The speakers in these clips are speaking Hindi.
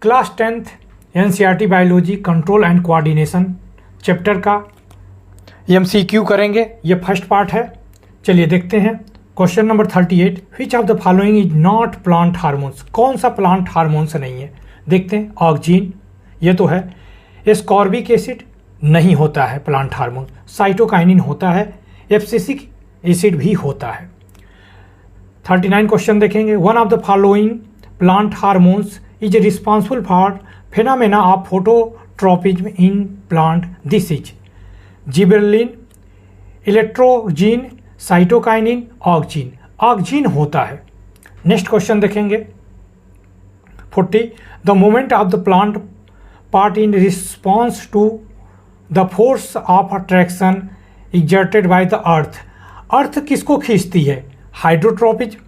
Class 10th NCERT biology control and coordination chapter का एमसीक्यू करेंगे। ये फर्स्ट पार्ट है। चलिए देखते हैं। Question number 38, which of the following is not plant hormones. कौन सा प्लांट हार्मोन्स नहीं है? देखते हैं। ऑक्जीन ये तो है। एस्कॉर्बिक एसिड नहीं होता है प्लांट हार्मोन। साइटोकाइनिन होता है। एब्सिसिक एसिड भी होता है। 39 क्वेश्चन देखेंगे। One of the following plant hormones is responsible for phenomena of phototropism in plant. This is gibberellin, electrogen, cytokinin, auxin. Auxin होता है। नेक्स्ट क्वेश्चन देखेंगे 40, the moment of the plant part in response to the force of attraction exerted by the earth. Earth किसको खींचती है? हाइड्रोट्रोपिज्म।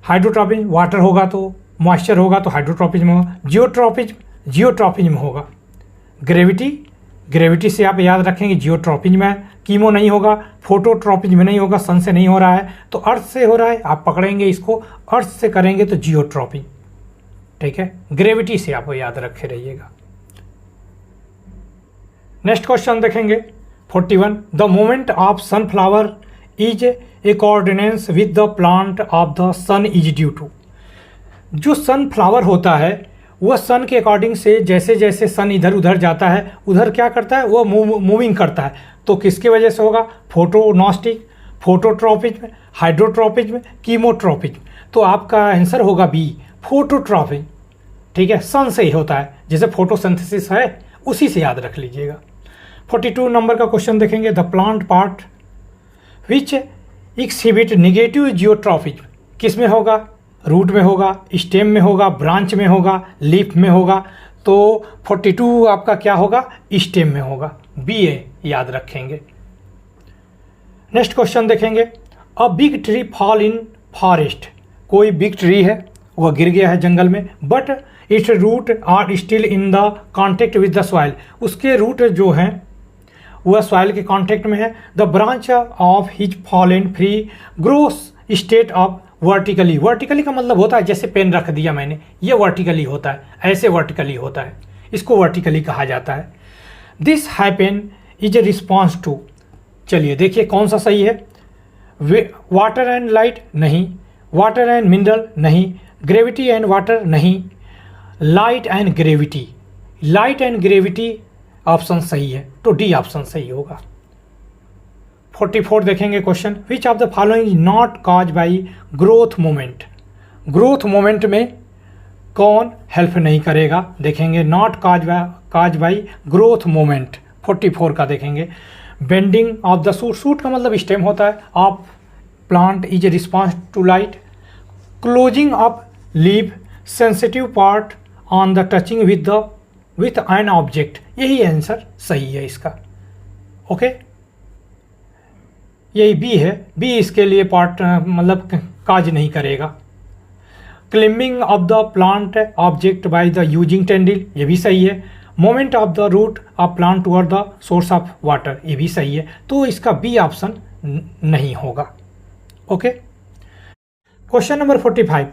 हाइड्रोट्रोपिज्म वाटर होगा तो, मॉइस्चर होगा तो हाइड्रोट्रोपिज्म होगा। जियोट्रोपिज्म, जियोट्रोपिज्म होगा। ग्रेविटी, ग्रेविटी से आप याद रखेंगे जियोट्रोपिज्म है। कीमो नहीं होगा, फोटोट्रोपिज्म नहीं होगा, सन से नहीं हो रहा है तो अर्थ से हो रहा है। आप पकड़ेंगे इसको, अर्थ से करेंगे तो जियोट्रोपिज्म। ठीक है, ग्रेविटी से आप याद रखे रहिएगा। नेक्स्ट क्वेश्चन देखेंगे 41, the moment of sunflower is a coordinance with the plant of the sun is due to. जो सनफ्लावर होता है वह सन के अकॉर्डिंग से जैसे जैसे सन इधर उधर जाता है उधर क्या करता है, वह मूविंग करता है। तो किसके वजह से होगा? फोटोनॉस्टिक, फोटोट्रोपिज्म, हाइड्रोट्रोपिज्म, कीमोट्रोपिज्म। तो आपका आंसर होगा बी, फोटोट्रोपिज्म। ठीक है, सन से ही होता है। जैसे फोटोसिंथेसिस है उसी से याद रख लीजिएगा। 42 नंबर का क्वेश्चन देखेंगे। The plant part which exhibit negative geotropism किस में होगा? रूट में होगा, स्टेम में होगा, ब्रांच में होगा, लीफ में होगा। तो 42 आपका क्या होगा? स्टेम में होगा। बी ए याद रखेंगे। नेक्स्ट क्वेश्चन देखेंगे। A big tree fall in forest. कोई बिग ट्री है, वह गिर गया है जंगल में, but its root are still in the contact with the soil. उसके रूट जो हैं वह सॉइल के कॉन्टेक्ट में है। The branch of his fallen free grows state of vertically. Vertically का मतलब होता है जैसे पेन रख दिया मैंने, ये वर्टिकली होता है, ऐसे वर्टिकली होता है, इसको वर्टिकली कहा जाता है। This happen is a response to. चलिए देखिए कौन सा सही है। वाटर एंड लाइट नहीं, वाटर एंड मिनरल नहीं, ग्रेविटी एंड वाटर नहीं, light and gravity. Light and gravity option सही है, तो डी ऑप्शन सही होगा। 44 देखेंगे question. Which of the following is not cause by growth moment. Growth moment में कौन हेल्प नहीं करेगा? देखेंगे not cause by growth moment. 44 का देखेंगे। Bending of the shoot. Shoot का मतलब स्टेम होता है। Of plant is a response to light. Closing of leave, sensitive part on the touching with an object. यही आंसर सही है इसका। ओके, यही बी है। बी इसके लिए पार्ट मतलब काज नहीं करेगा। Climbing of the plant object by the using tendril, ये भी सही है। Moment of the root of plant toward the source of water, ये भी सही है। तो इसका बी ऑप्शन नहीं होगा। Okay, question number 45,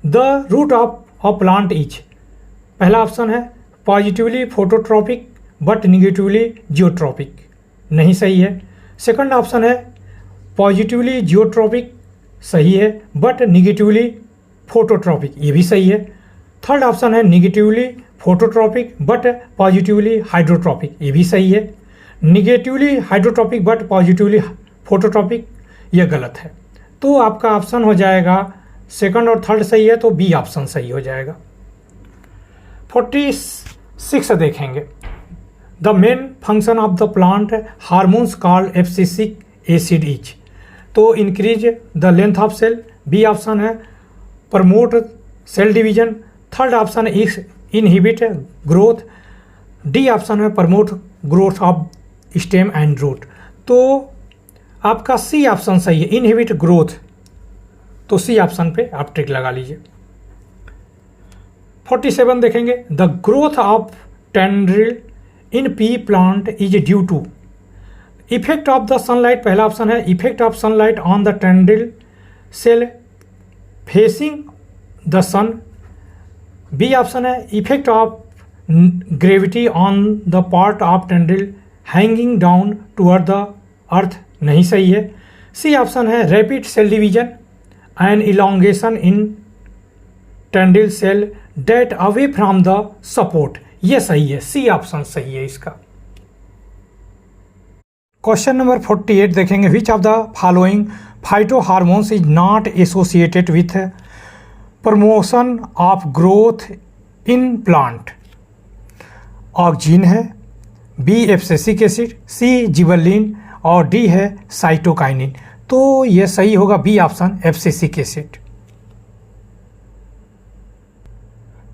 the root of a plant is. पहला ऑप्शन है positively phototropic but negatively geotropic, नहीं सही है। सेकंड ऑप्शन है पॉजिटिवली जियोट्रोपिक, सही है, बट निगेटिवली फोटोट्रोपिक, ये भी सही है। थर्ड ऑप्शन है negatively phototropic but positively hydrotropic, ये भी सही है। Negatively hydrotropic but positively phototropic, यह गलत है। तो आपका ऑप्शन हो जाएगा सेकंड और थर्ड सही है, तो बी ऑप्शन सही हो जाएगा। 46 देखेंगे। The main function of the plant hormones called abscisic acid is. To increase the length of cell, B option है। Promote cell division, third option is inhibit growth, D option है promote growth of stem and root. तो आपका सी ऑप्शन सही है, इनहिबिट ग्रोथ। तो सी ऑप्शन पे आप टिक लगा लीजिए। 47 देखेंगे। The growth of tendril in pea plant is due to effect of the sunlight. पहला ऑप्शन है effect of sunlight on the tendril cell facing the sun, B option है effect of gravity on the part of tendril hanging down toward the earth, नहीं सही है। सी ऑप्शन है rapid cell division and elongation in tendril cell that away from the support, ये सही है, सी ऑप्शन सही है इसका। क्वेश्चन नंबर 48 देखेंगे, which of the following phyto hormones is not associated with promotion of growth in plant. Auxin है, B abscisic acid, C gibberellin और डी है साइटोकाइनिन। तो ये सही होगा B option abscisic acid.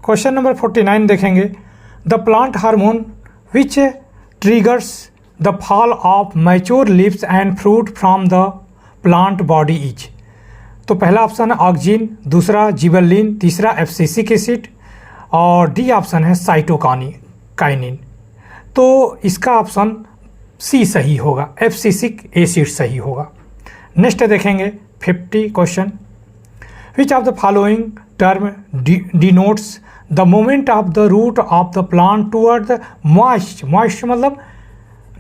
Question number 49 देखेंगे, the plant hormone which triggers the fall of mature leaves and fruit from the plant body is. तो पहला ऑप्शन है ऑक्जीन, दूसरा जिबरलिन, तीसरा एब्सिसिक एसिड और डी ऑप्शन है साइटोकाइनिन। तो इसका ऑप्शन सी सही होगा, एब्सिसिक एसिड सही होगा। नेक्स्ट देखेंगे 50 question, which of the following term denotes the movement of the root of the plant toward the moist, moist मतलब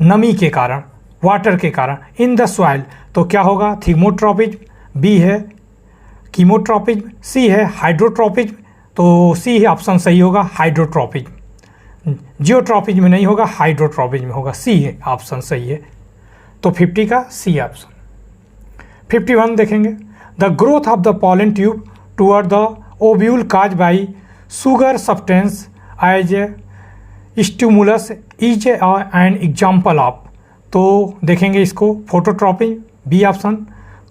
नमी के कारण, वाटर के कारण, इन द सॉइल। तो क्या होगा, थिग्मोट्रोपिज्म, बी है कीमोट्रोपिज्म, सी है हाइड्रोट्रोपिज्म। तो सी ऑप्शन सही होगा, हाइड्रोट्रोपिज्म। जियोट्रोपिज्म में नहीं होगा, हाइड्रोट्रोपिज्म में होगा, सी है ऑप्शन सही है। तो 50 का सी ऑप्शन। 51 देखेंगे, the growth of the pollen tube toward the ovule cause by sugar substance as stimulus is an example of. तो देखेंगे इसको phototropism, B option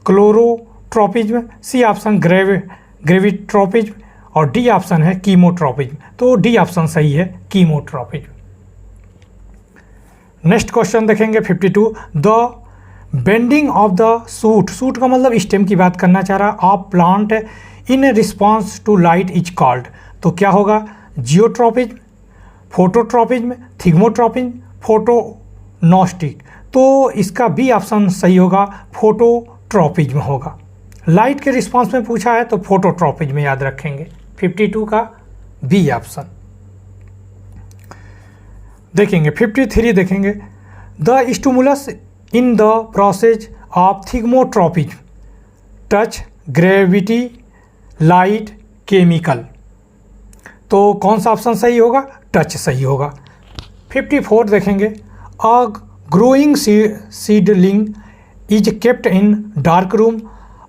chlorotropism, C option gravitropism और डी ऑप्शन है कीमोट्रोपिज्म। तो डी ऑप्शन सही है, कीमोट्रोपिज्म। नेक्स्ट क्वेश्चन देखेंगे 52, the bending of the shoot, shoot का मतलब स्टेम की बात करना चाह रहा, of plant in response to light is called. तो क्या होगा, जियोट्रोपिज्म, फोटोट्रोपिज्म, थिग्मोट्रोपिज्म, फोटोनॉस्टिक। तो इसका बी ऑप्शन सही होगा, फोटोट्रोपिज्म होगा। लाइट के रिस्पांस में पूछा है तो फोटोट्रोपिज्म याद रखेंगे। 52 का बी ऑप्शन। देखेंगे 53 देखेंगे, the stimulus in the process of thigmotropism touch gravity light chemical. तो कौन सा ऑप्शन सही होगा, टच सही होगा। 54 देखेंगे, a growing seedling is kept in dark room,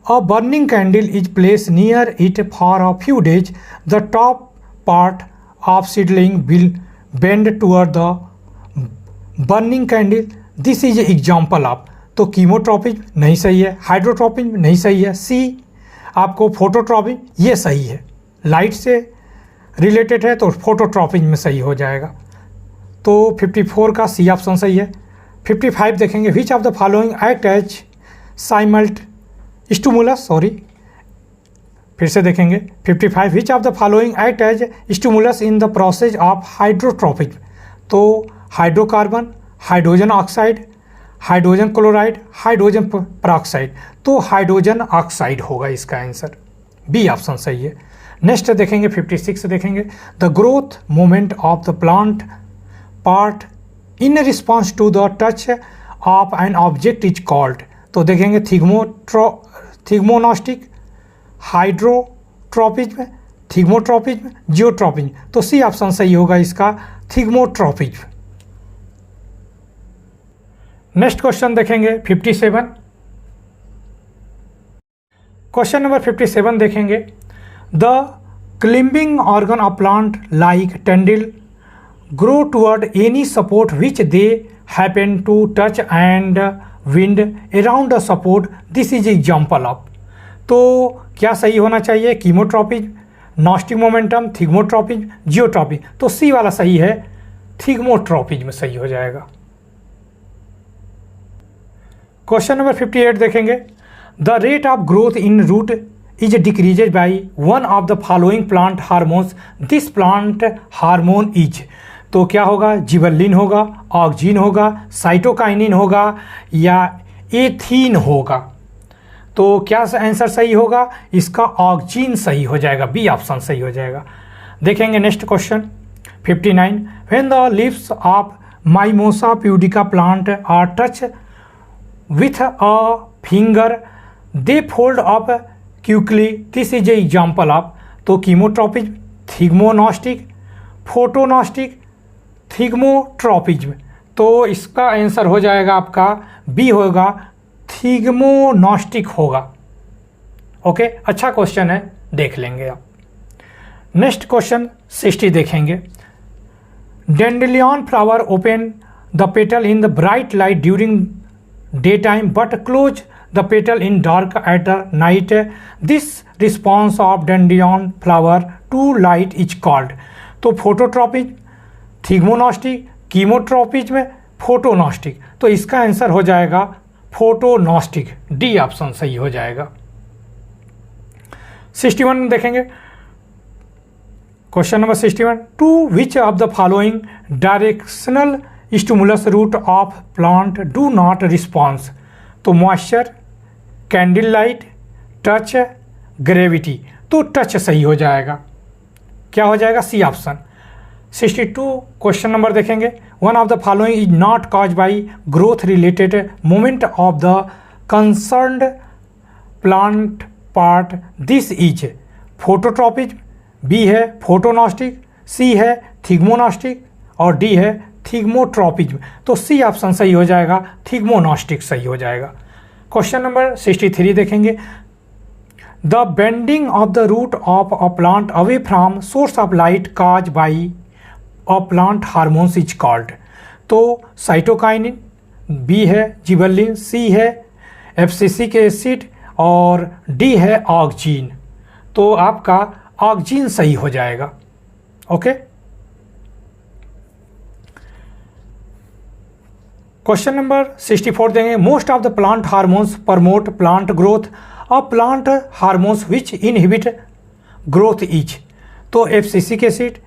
a burning candle is placed near it for a few days, the top part of seedling will bend toward the burning candle, this is example of। तो कीमोट्रोपिज्म नहीं सही है, हाइड्रोट्रोपिज्म नहीं सही है, सी आपको फोटोट्रोपिज्म ये सही है, लाइट से रिलेटेड है तो फोटोट्रोपिज्म में सही हो जाएगा। तो 54 का सी ऑप्शन सही है। 55 देखेंगे, which of the following act as stimulus, फिर से देखेंगे 55, which of the following act as stimulus in the process of hydrotropism. तो hydrocarbon, hydrogen oxide, hydrogen chloride, hydrogen peroxide. तो हाइड्रोजन ऑक्साइड होगा इसका आंसर, बी ऑप्शन सही है। नेक्स्ट देखेंगे 56 देखेंगे, the growth moment of the plant part in response to the touch of an object is called. तो देखेंगे थिग्मोनॉस्टिक, हाइड्रोट्रोपिज्म, थिग्मोट्रोपिज्म, जियोट्रोपिज्म। तो सी ऑप्शन सही होगा इसका, थिग्मोट्रोपिज्म। नेक्स्ट क्वेश्चन देखेंगे 57। क्वेश्चन नंबर 57 देखेंगे, the climbing organ of plant like tendril grow toward any support which they happen to touch and wind around the support, this is example of. तो क्या सही होना चाहिए, chemotropism, nastic momentum, thigmotropism, geotropism. तो सी वाला सही है, थिग्मोट्रोपिज्म सही हो जाएगा। क्वेश्चन नंबर 58 देखेंगे, the rate of growth in root is decreased by one of the following plant hormones, this plant hormone is. तो क्या होगा, जिबरलिन होगा, ऑक्जीन होगा, साइटोकाइनिन होगा या एथीन होगा। तो क्या आंसर सही होगा इसका, ऑक्जीन सही हो जाएगा, बी ऑप्शन सही हो जाएगा। देखेंगे next question 59, when the leaves of mimosa pudica plant are touch with a finger they fold up quickly, this is a example of. तो कीमोट्रोपिज्म, थिग्मोनॉस्टिक, फोटोनॉस्टिक, थिग्मोट्रोपिज्म। तो इसका आंसर हो जाएगा आपका बी होगा, थिग्मोनॉस्टिक होगा। ओके, अच्छा क्वेश्चन है, देख लेंगे आप। नेक्स्ट क्वेश्चन 60 देखेंगे। Dandelion flower open the petal in the bright light during day time but close the petal in dark at the night, this response of dandelion flower to light is called. तो फोटोट्रोपिज्म, थिग्मोनॉस्टिक, कीमोट्रोपिज्म, फोटोनॉस्टिक। तो इसका आंसर हो जाएगा फोटोनॉस्टिक, डी ऑप्शन सही हो जाएगा। 61 देखेंगे, question number 61, to which of the following directional stimulus root of plant do not response. तो moisture, candle light, touch, gravity. तो टच सही हो जाएगा, क्या हो जाएगा, सी ऑप्शन। 62 क्वेश्चन नंबर देखेंगे, one of the following is not cause by growth related movement of the concerned plant part, this is phototropism, B है फोटोनॉस्टिक, सी है थिग्मोनॉस्टिक और डी है थिग्मोट्रोपिज्म। तो सी ऑप्शन सही हो जाएगा, थिग्मोनॉस्टिक सही हो जाएगा। क्वेश्चन नंबर 63 देखेंगे, the bending of the root of a plant away from source of light cause by a plant hormones is called. तो साइटोकाइनिन, बी है जिबर्लिन, सी है एब्सिसिक एसिड और डी है ऑक्जीन। तो आपका ऑक्जीन सही हो जाएगा। ओके, क्वेश्चन नंबर 64 देंगे, most of the plant hormones promote plant growth, a plant hormones which inhibit growth is. तो abscisic acid,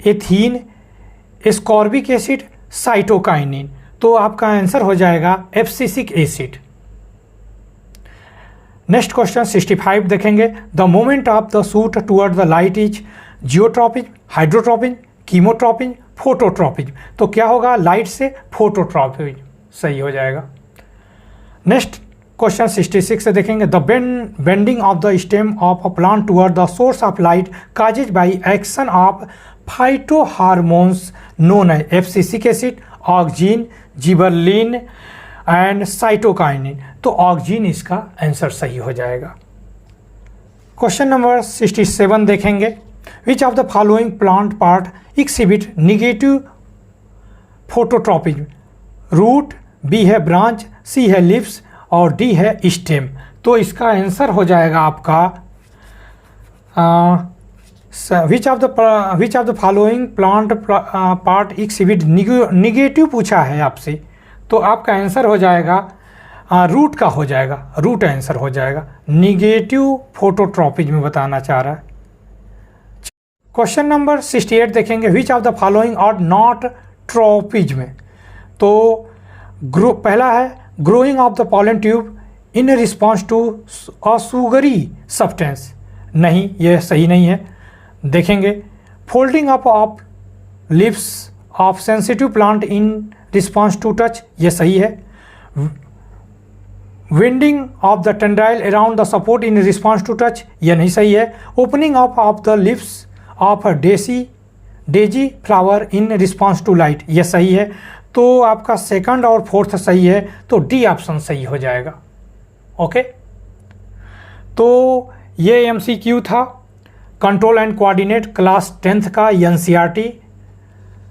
ethene, ascorbic acid, cytokinin. तो आपका आंसर हो जाएगा एब्सिसिक एसिड। नेक्स्ट क्वेश्चन 65 देखेंगे, the moment of the shoot toward the light is geotropism, hydrotropism, chemotropism, phototropism. तो क्या होगा, लाइट से फोटोट्रोपिज्म सही हो जाएगा। नेक्स्ट क्वेश्चन 66 से देखेंगे, the bending of the stem of a plant toward the source of light causes by action of phyto hormones known है abscisic acid, auxin, gibberellin and cytokinin. तो ऑक्जीन इसका आंसर सही हो जाएगा। क्वेश्चन नंबर 67 देखेंगे, which of the following plant part exhibit negative phototropism, root, B है ब्रांच, सी है लिप्स और डी है स्टेम। तो इसका आंसर हो जाएगा आपका विच of the following plant part exhibit negative पूछा है आपसे। तो आपका आंसर हो जाएगा रूट का हो जाएगा, रूट आंसर हो जाएगा, निगेटिव फोटोट्रोपिज्म बताना चाह रहा है। क्वेश्चन नंबर 68 देखेंगे, which of the following are not tropism. तो पहला है growing of the pollen tube in response to a sugary substance, नहीं, यह सही नहीं है। देखेंगे folding up of lips of sensitive plant in response to touch, यह सही है। Winding of the tendril around the support in response to touch, यह नहीं सही है। Opening up of the lips of daisy flower in response to light, यह सही है। तो आपका सेकंड और फोर्थ सही है, तो डी ऑप्शन सही हो जाएगा। ओके, तो ये एमसीक्यू था control and coordinate class 10th का एनसीईआरटी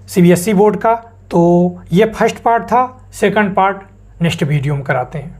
सीबीएसई बोर्ड का। तो ये फर्स्ट पार्ट था, सेकंड पार्ट नेक्स्ट वीडियो में कराते हैं।